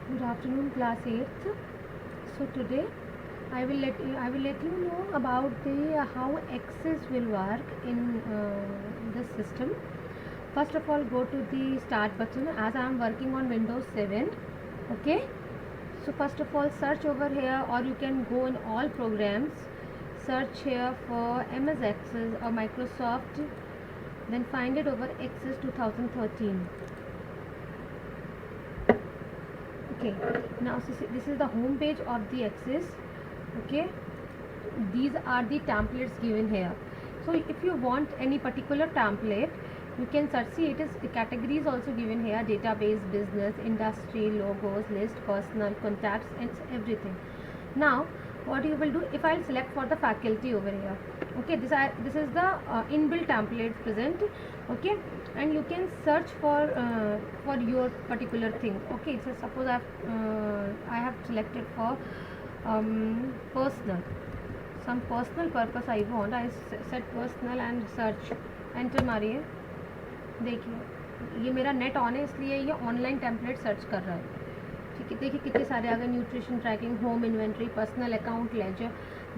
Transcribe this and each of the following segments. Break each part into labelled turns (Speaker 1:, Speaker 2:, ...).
Speaker 1: Good afternoon, class 8th. So today I will let you know about the how Access will work in this system. First of all, go to the start button as I am working on Windows 7. Okay. So first of all, search over here, or you can go in all programs. Search here for MS Access or Microsoft. Then find it over Access 2013. Okay, now this is the home page of the Access. Okay, these are the templates given here. So if you want any particular template, you can search. See, it is categories also given here: database, business, industry, logos, list, personal, contacts, and everything. Now what you will do, if I'll select for the faculty over here. Okay, this is the inbuilt template present. Okay, and you can search for your particular thing. Okay, so suppose I have selected for personal, some personal purpose I want. I set personal and search, enter मारिए. देखिए ये मेरा net on है, इसलिए ये online template search कर रहा है. ठीक है, देखिए कितने सारे आ गए: nutrition tracking, home inventory, personal account, ledger,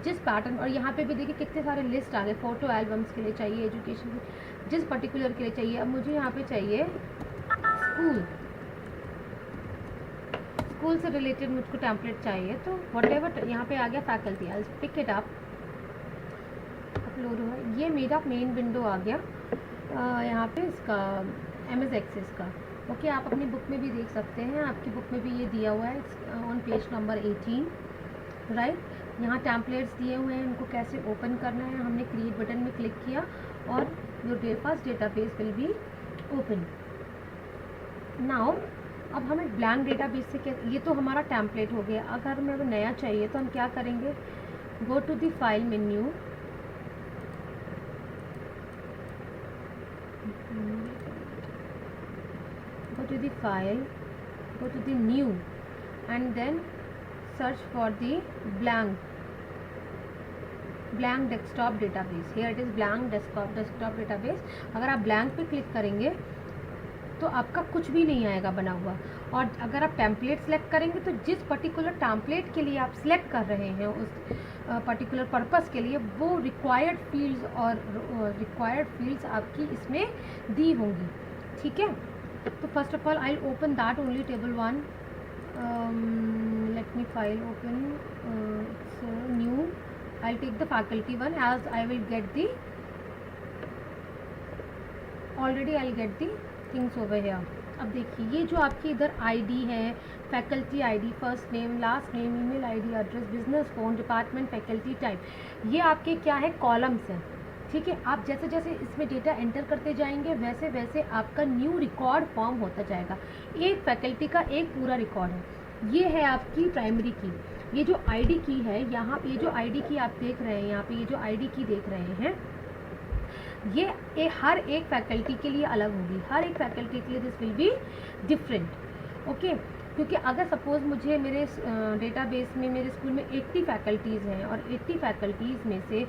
Speaker 1: जिस पैटर्न. और यहाँ पे भी देखिए कितने सारे लिस्ट आ गए. फ़ोटो एल्बम्स के लिए चाहिए, एजुकेशन जिस पर्टिकुलर के लिए चाहिए. अब मुझे यहाँ पे चाहिए स्कूल से रिलेटेड मुझको टेम्पलेट चाहिए. तो वट एवर यहाँ पे आ गया faculty. I pick it up, upload हुआ. ये मेरा मेन विंडो आ गया यहाँ पे इसका MS Access का. ओके, आप अपनी बुक में भी देख सकते हैं. आपकी बुक में भी ये दिया हुआ है ऑन पेज नंबर 18. राइट, यहाँ टेम्पलेट्स दिए हुए हैं. इनको कैसे ओपन करना है, हमने क्रिएट बटन में क्लिक किया और your first database will be open. Now अब हमें ब्लैंक डेटाबेस से क्या, ये तो हमारा टेम्पलेट हो गया. अगर हमें नया चाहिए तो हम क्या करेंगे, go to the file menu, go to the file, go to the new, and then search for the blank desktop database. Here it is blank desktop database. अगर आप blank पे क्लिक करेंगे तो आपका कुछ भी नहीं आएगा बना हुआ. और अगर आप टेम्पलेट सेलेक्ट करेंगे तो जिस पर्टिकुलर टेम्पलेट के लिए आप सिलेक्ट कर रहे हैं उस पर्टिकुलर पर्पस के लिए, वो रिक्वायर्ड फील्ड्स आपकी इसमें दी होंगी. ठीक है, तो first of all I will open that only table 1. let me file open, it's new. I'll take the faculty one as I will get the things over here. अब देखिए ये जो आपकी इधर आईडी है, faculty ID, first name, last name, email ID, address, business phone, department, faculty type, ये आपके क्या है, कॉलम्स हैं. ठीक है, आप जैसे जैसे इसमें डेटा एंटर करते जाएंगे वैसे वैसे आपका न्यू रिकॉर्ड फॉर्म होता जाएगा. एक फैकल्टी का एक पूरा रिकॉर्ड है. ये है आपकी प्राइमरी की. ये जो आईडी की है यहाँ, ये जो आईडी की आप देख रहे हैं यहाँ पे, ये जो आईडी की देख रहे हैं, ये हर एक फैकल्टी के लिए अलग होगी. हर एक फैकल्टी के लिए this will be different. Okay, क्योंकि अगर सपोज़ मुझे मेरे डेटाबेस में मेरे स्कूल में 80 फैकल्टीज़ हैं और 80 फैकल्टीज़ में से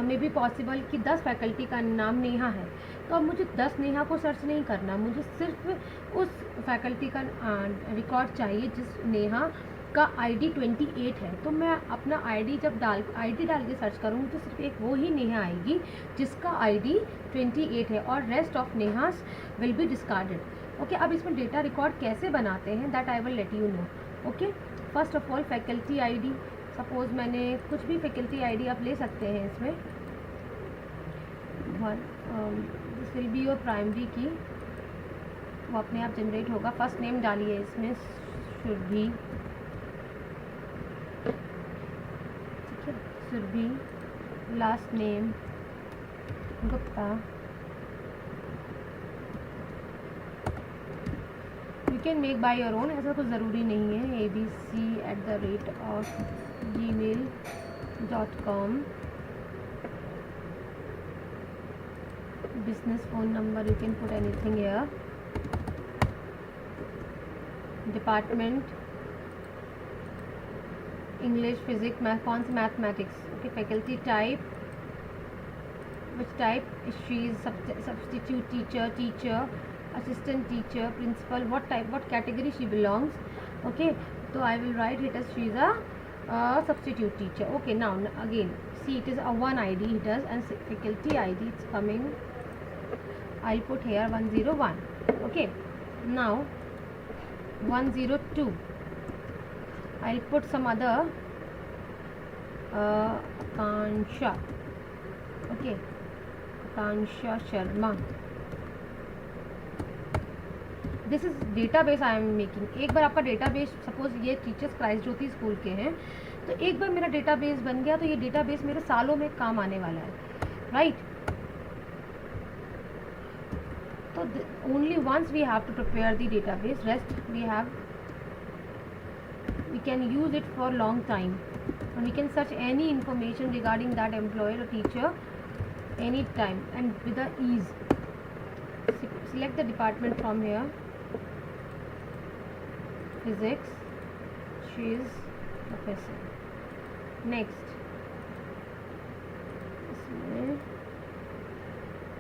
Speaker 1: मे बी पॉसिबल कि 10 फैकल्टी का नाम नेहा है, तो अब मुझे 10 नेहा को सर्च नहीं करना. मुझे सिर्फ उस फैकल्टी का रिकॉर्ड चाहिए जिस नेहा का आईडी 28 है. तो मैं अपना आईडी डाल के सर्च करूँगी तो सिर्फ एक वो ही नेहा आएगी जिसका आईडी 28 है, और rest of नेहास will be discarded. Okay, अब इसमें डेटा रिकॉर्ड कैसे बनाते हैं that I will let you know. Okay, first of all faculty ID, suppose मैंने कुछ भी फैकल्टी आईडी आप ले सकते हैं इसमें. This will be your primary की, वो अपने आप जनरेट होगा. फर्स्ट नेम डालिए इसमें, सुरभि. ठीक है, Surabhi. Last name Gupta. You can make by your own, ऐसा कुछ ज़रूरी नहीं है. abc@gmail.com. business phone number, you can put anything here. department English, physics, math, कौन सी mathematics. Okay, faculty type, which type she is, substitute teacher, assistant teacher, principal, what type, what category she belongs. Okay, so I will write it as she is a substitute teacher. Okay, now again see, it is a one ID it does, and faculty ID it's coming. I'll put here 101. Okay, now 102. I'll put some other Akansha. Okay, Akansha Sharma. This is database I am making. एक बार आपका database, suppose ये teachers Christ ज्योति school के हैं, तो एक बार मेरा database बन गया तो ये डेटाबेस मेरे सालों में काम आने वाला है, राइट. तो only once we have to prepare the database, rest we can use it for long time, and we can search any information regarding that employer or teacher anytime and with the ease. Select the department from here. Physics, she is professor. Next, इसमें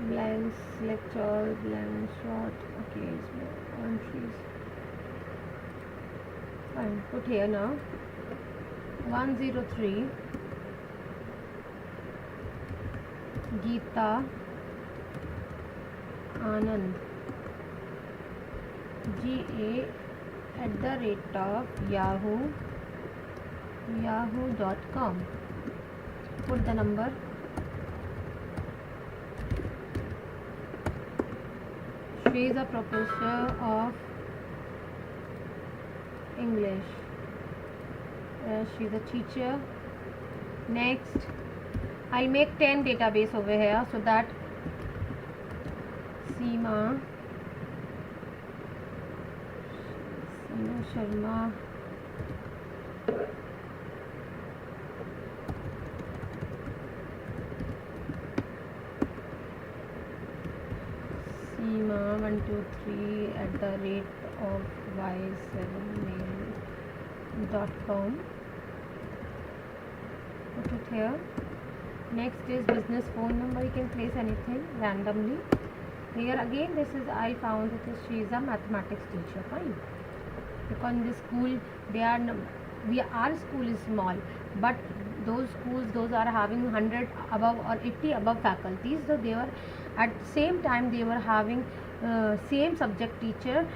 Speaker 1: blank, select all, blank short. Okay, इसमें entries. Fine, put here now. 103. Geeta Anand, GA@yahoo.com. Put the number. She is a professor of English. She is a teacher. Next, I'll make 10 database over here so that Seema Sharma, Seema 123@y7mail.com. Put it here. Next is business phone number. You can place anything randomly. Here again, this is, I found it is, she is a mathematics teacher. Fine, because in this school our school is small, but those schools, those are having 100 above or 80 above faculties, so they were at the same time they were having same subject teacher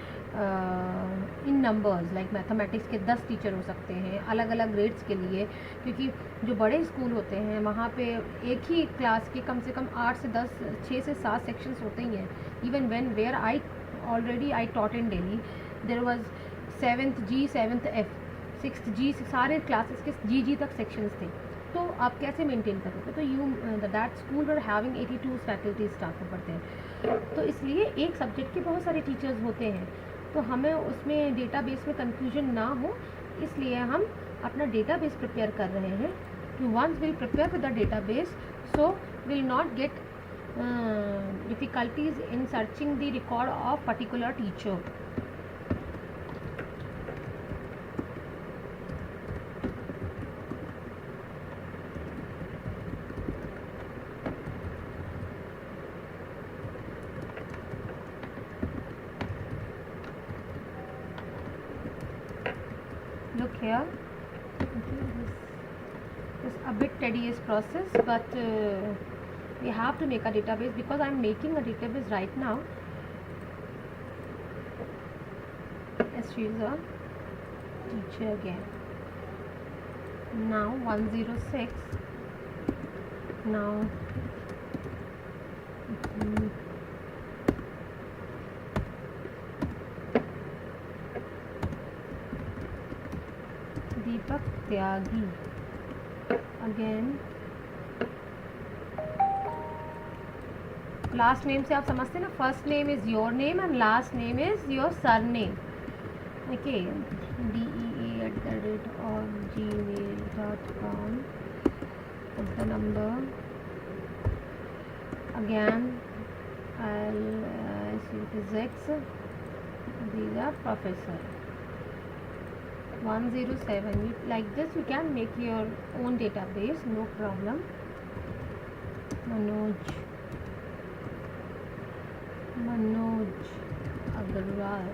Speaker 1: in numbers. Like mathematics के 10 teacher हो सकते हैं अलग अलग grades के लिए, क्योंकि जो बड़े स्कूल होते हैं वहाँ पे एक ही क्लास के कम से कम 8 से 10, 6 से 7 सेक्शंस होते ही हैं. Even where I already I taught in Delhi, there was 7th G, 7th F, 6th G, सारे क्लासेस के जी तक सेक्शंस थे. तो आप कैसे मेंटेन करोगे? तो that school were having 82 faculty staff पढ़ते हैं, तो इसलिए एक सब्जेक्ट के बहुत सारे टीचर्स होते हैं, तो हमें उसमें डेटाबेस में कंफ्यूजन ना हो, इसलिए हम अपना डेटाबेस प्रिपेयर कर रहे हैं. To once will prepare with the database, so will not get difficulties in searching the record of particular teacher. Look here, okay, this is a bit tedious process, but we have to make a database because I am making a database right now. Yes, she is a teacher again. Now 106. Now Deepak Tyagi again. Last name से आप समझते हैं ना, first name is your name and last name is your surname. Okay, DEA@gmail.com. put the number again. I'll see physics, these are professor. 107. Like this you can make your own database, no problem. Manoj Agarwal.